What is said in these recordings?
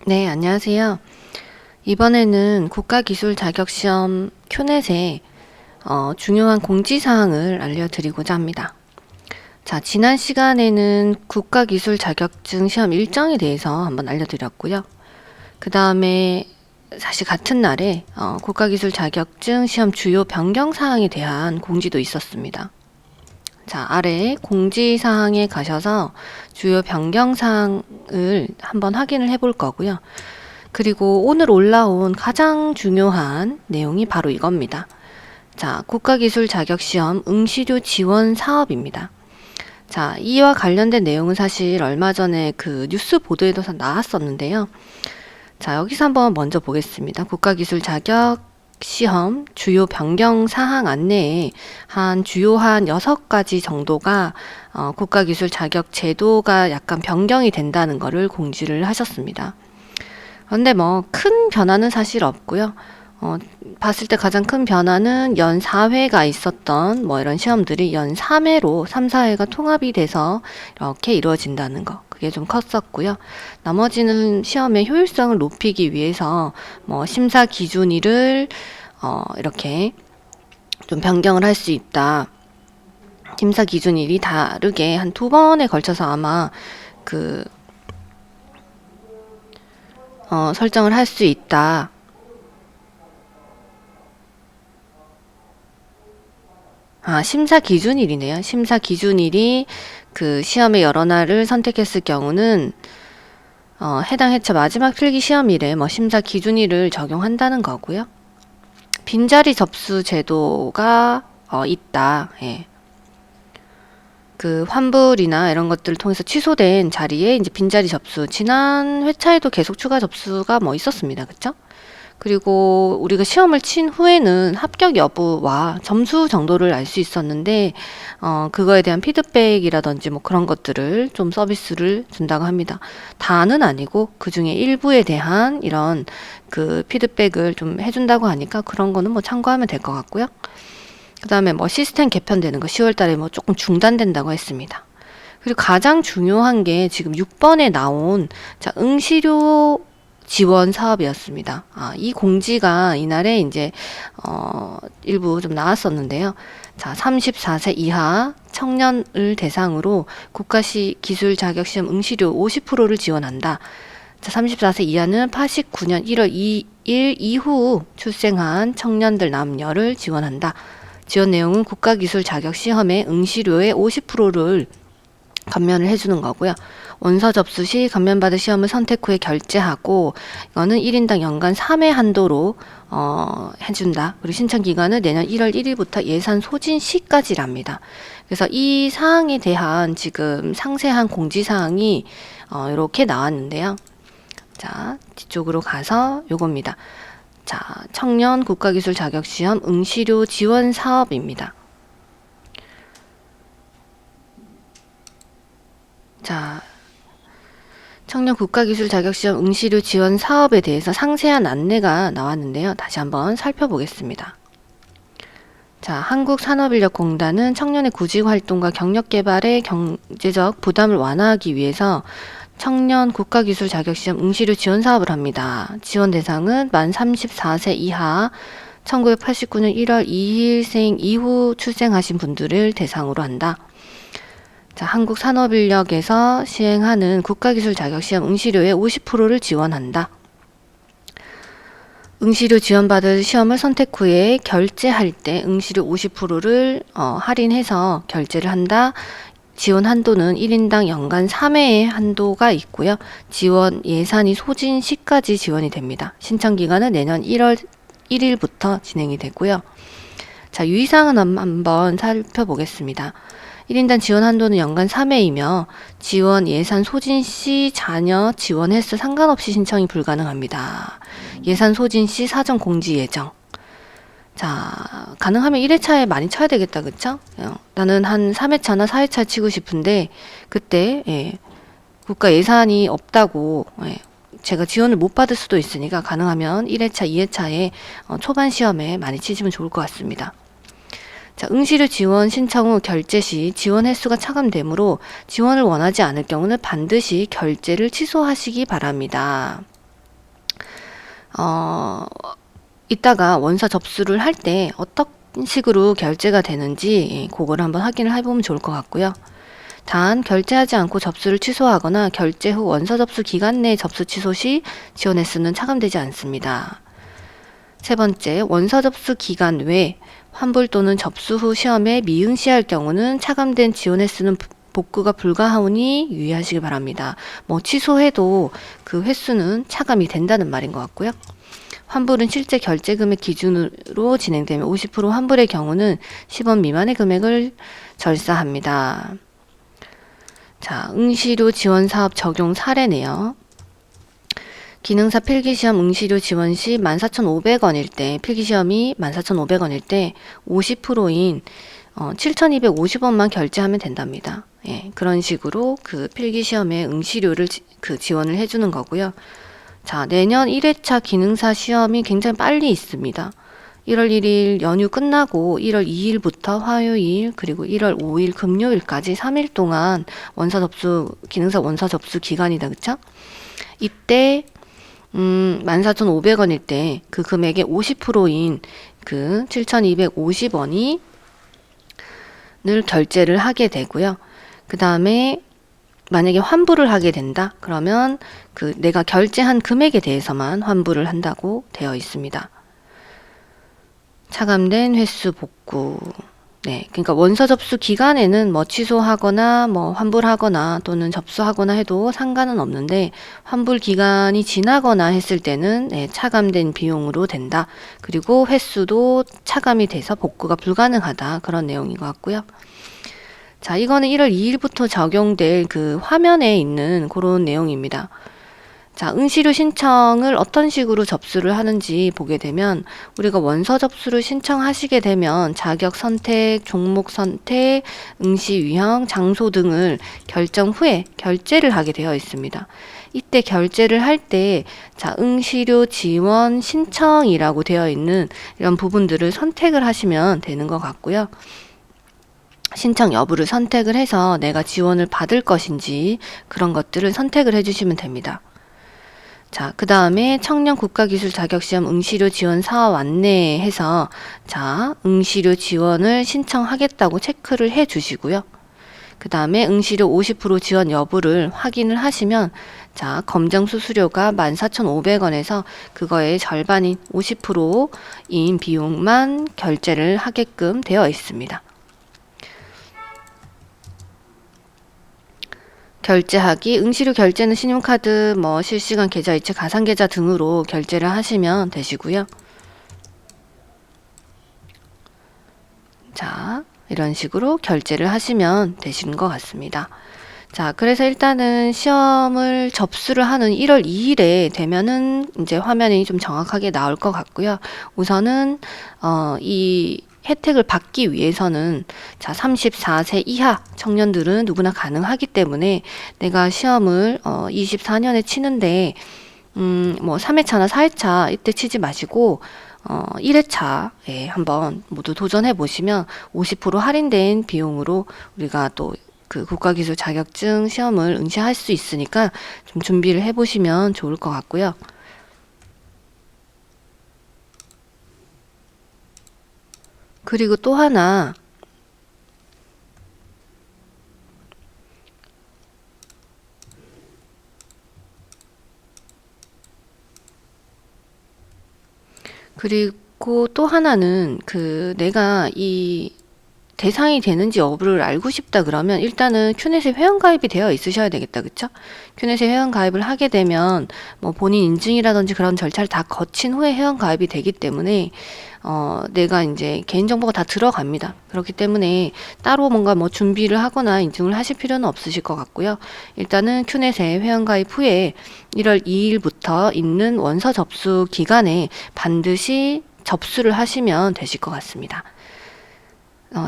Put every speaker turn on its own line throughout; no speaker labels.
네, 안녕하세요. 이번에는 국가기술자격시험 큐넷의 중요한 공지사항을 알려드리고자 합니다. 자, 지난 시간에는 국가기술자격증 시험 일정에 대해서 한번 알려드렸고요. 그 다음에 사실 같은 날에 국가기술자격증 시험 주요 변경사항에 대한 공지도 있었습니다. 자, 아래 공지사항에 가셔서 주요 변경사항을 한번 확인을 해볼 거고요. 그리고 오늘 올라온 가장 중요한 내용이 바로 이겁니다. 자, 국가기술자격시험 응시료 지원 사업입니다. 자, 이와 관련된 내용은 사실 얼마 전에 그 뉴스 보도에도 나왔었는데요. 자, 여기서 한번 먼저 보겠습니다. 국가기술자격시험 주요 변경 사항 안내에 한 주요한 6가지 정도가 국가기술 자격 제도가 약간 변경이 된다는 것을 공지를 하셨습니다. 근데 뭐 큰 변화는 사실 없고요. 봤을 때 가장 큰 변화는 연 4회가 있었던 뭐 이런 시험들이 연 3회로 3, 4회가 통합이 돼서 이렇게 이루어진다는 거. 그게 좀 컸었고요. 나머지는 시험의 효율성을 높이기 위해서 뭐 심사 기준일을 이렇게 좀 변경을 할 수 있다. 심사 기준일이 다르게 한 2번에 걸쳐서 아마 그 설정을 할 수 있다. 심사 기준일이네요. 심사 기준일이 그 시험의 여러 날을 선택했을 경우는 해당 회차 마지막 필기 시험일에 뭐 심사 기준일을 적용한다는 거고요. 빈자리 접수 제도가 있다. 예. 그 환불이나 이런 것들을 통해서 취소된 자리에 이제 빈자리 접수, 지난 회차에도 계속 추가 접수가 뭐 있었습니다. 그쵸? 그리고 우리가 시험을 친 후에는 합격 여부와 점수 정도를 알 수 있었는데 그거에 대한 피드백이라든지 뭐 그런 것들을 좀 서비스를 준다고 합니다. 다는 아니고 그 중에 일부에 대한 이런 그 피드백을 좀 해준다고 하니까 그런 거는 뭐 참고하면 될 것 같고요. 그 다음에 뭐 시스템 개편되는 거 10월 달에 뭐 조금 중단된다고 했습니다. 그리고 가장 중요한 게 지금 6번에 나온 자, 응시료 지원 사업이었습니다. 이 공지가 이날에 이제 일부 좀 나왔었는데요. 자, 34세 이하 청년을 대상으로 국가기술 자격시험 응시료 50%를 지원한다. 자, 34세 이하는 89년 1월 2일 이후 출생한 청년들 남녀를 지원한다. 지원 내용은 국가기술 자격시험의 응시료의 50%를 감면을 해주는 거고요. 원서 접수 시 감면받을 시험을 선택 후에 결제하고 이거는 1인당 연간 3회 한도로 해준다. 그리고 신청 기간은 내년 1월 1일부터 예산 소진 시까지랍니다. 그래서 이 사항에 대한 지금 상세한 공지사항이 이렇게 나왔는데요. 자, 뒤쪽으로 가서 요겁니다. 자, 청년 국가기술 자격시험 응시료 지원 사업입니다. 자, 청년 국가기술 자격시험 응시료 지원 사업에 대해서 상세한 안내가 나왔는데요. 다시 한번 살펴보겠습니다. 자, 한국산업인력공단은 청년의 구직활동과 경력개발의 경제적 부담을 완화하기 위해서 청년 국가기술 자격시험 응시료 지원 사업을 합니다. 지원 대상은 만 34세 이하 1989년 1월 2일생 이후 출생하신 분들을 대상으로 한다. 자, 한국산업인력에서 시행하는 국가기술 자격시험 응시료의 50%를 지원한다. 응시료 지원받을 시험을 선택 후에 결제할 때 응시료 50%를 할인해서 결제를 한다. 지원 한도는 1인당 연간 3회의 한도가 있고요. 지원 예산이 소진 시까지 지원이 됩니다. 신청 기간은 내년 1월 1일부터 진행이 되고요. 자, 유의사항은 한번 살펴보겠습니다. 1인당 지원 한도는 연간 3회이며 지원 예산 소진 시 자녀 지원 횟수 상관없이 신청이 불가능합니다. 예산 소진 시 사전 공지 예정. 자, 가능하면 1회차에 많이 쳐야 되겠다, 그쵸? 나는 한 3회차나 4회차 치고 싶은데, 그때, 국가 예산이 없다고, 제가 지원을 못 받을 수도 있으니까, 가능하면 1회차, 2회차에 초반 시험에 많이 치시면 좋을 것 같습니다. 자, 응시료 지원 신청 후 결제 시 지원 횟수가 차감되므로 지원을 원하지 않을 경우는 반드시 결제를 취소하시기 바랍니다. 이따가 원서 접수를 할 때 어떤 식으로 결제가 되는지 그걸 한번 확인을 해보면 좋을 것 같고요. 단 결제하지 않고 접수를 취소하거나 결제 후 원서 접수 기간 내 접수 취소 시 지원 횟수는 차감되지 않습니다. 세 번째, 원서 접수 기간 외 환불 또는 접수 후 시험에 미응시할 경우는 차감된 지원 횟수는 복구가 불가하오니 유의하시기 바랍니다. 뭐 취소해도 그 횟수는 차감이 된다는 말인 것 같고요. 환불은 실제 결제 금액 기준으로 진행되며 50% 환불의 경우는 10원 미만의 금액을 절사합니다. 자, 응시료 지원 사업 적용 사례네요. 기능사 필기시험 응시료 지원 시 14,500원일 때, 필기시험이 14,500원일 때 50%인 7,250원만 결제하면 된답니다. 예, 그런 식으로 그 필기시험에 응시료를 지원을 해주는 거고요. 자, 내년 1회차 기능사 시험이 굉장히 빨리 있습니다. 1월 1일 연휴 끝나고 1월 2일부터 화요일 그리고 1월 5일 금요일까지 3일 동안 기능사 원서 접수 기간이다. 그쵸? 이때 14,500원일 때 그 금액의 50%인 그 7,250원이 늘 결제를 하게 되고요. 그 다음에 만약에 환불을 하게 된다 그러면 그 내가 결제한 금액에 대해서만 환불을 한다고 되어 있습니다. 차감된 횟수 복구. 네, 그러니까 원서 접수 기간에는 뭐 취소하거나 뭐 환불하거나 또는 접수하거나 해도 상관은 없는데 환불 기간이 지나거나 했을 때는 네, 차감된 비용으로 된다. 그리고 횟수도 차감이 돼서 복구가 불가능하다. 그런 내용인 것 같고요. 자, 이거는 1월 2일부터 적용될 그 화면에 있는 그런 내용입니다. 자, 응시료 신청을 어떤 식으로 접수를 하는지 보게 되면 우리가 원서 접수를 신청하시게 되면 자격 선택, 종목 선택, 응시 유형, 장소 등을 결정 후에 결제를 하게 되어 있습니다. 이때 결제를 할 때 자, 응시료 지원 신청이라고 되어 있는 이런 부분들을 선택을 하시면 되는 것 같고요. 신청 여부를 선택을 해서 내가 지원을 받을 것인지 그런 것들을 선택을 해주시면 됩니다. 자, 그 다음에 청년 국가기술 자격시험 응시료 지원 사업 안내해서 자, 응시료 지원을 신청하겠다고 체크를 해 주시고요. 그 다음에 응시료 50% 지원 여부를 확인을 하시면 자, 검정 수수료가 14,500원에서 그거의 절반인 50%인 비용만 결제를 하게끔 되어 있습니다. 결제하기, 응시료 결제는 신용카드, 뭐 실시간 계좌 이체, 가상계좌 등으로 결제를 하시면 되시고요. 자, 이런 식으로 결제를 하시면 되시는 것 같습니다. 자, 그래서 일단은 시험을 접수를 하는 1월 2일에 되면은 이제 화면이 좀 정확하게 나올 것 같고요. 우선은 이 혜택을 받기 위해서는 자, 34세 이하 청년들은 누구나 가능하기 때문에 내가 시험을 24년에 치는데 뭐 3회차나 4회차 이때 치지 마시고 1회차에 한번 모두 도전해 보시면 50% 할인된 비용으로 우리가 또 그 국가기술 자격증 시험을 응시할 수 있으니까 좀 준비를 해 보시면 좋을 것 같고요. 그리고 또 하나 는 그 내가 이 대상이 되는지 여부를 알고 싶다 그러면 일단은 큐넷에 회원가입이 되어 있으셔야 되겠다. 그쵸? 큐넷에 회원가입을 하게 되면 뭐 본인 인증이라든지 그런 절차를 다 거친 후에 회원가입이 되기 때문에 내가 이제 개인정보가 다 들어갑니다. 그렇기 때문에 따로 뭔가 뭐 준비를 하거나 인증을 하실 필요는 없으실 것 같고요. 일단은 큐넷에 회원가입 후에 1월 2일부터 있는 원서 접수 기간에 반드시 접수를 하시면 되실 것 같습니다.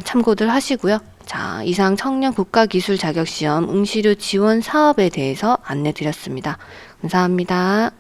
참고들 하시고요. 자, 이상 청년 국가기술 자격시험 응시료 지원 사업에 대해서 안내 드렸습니다. 감사합니다.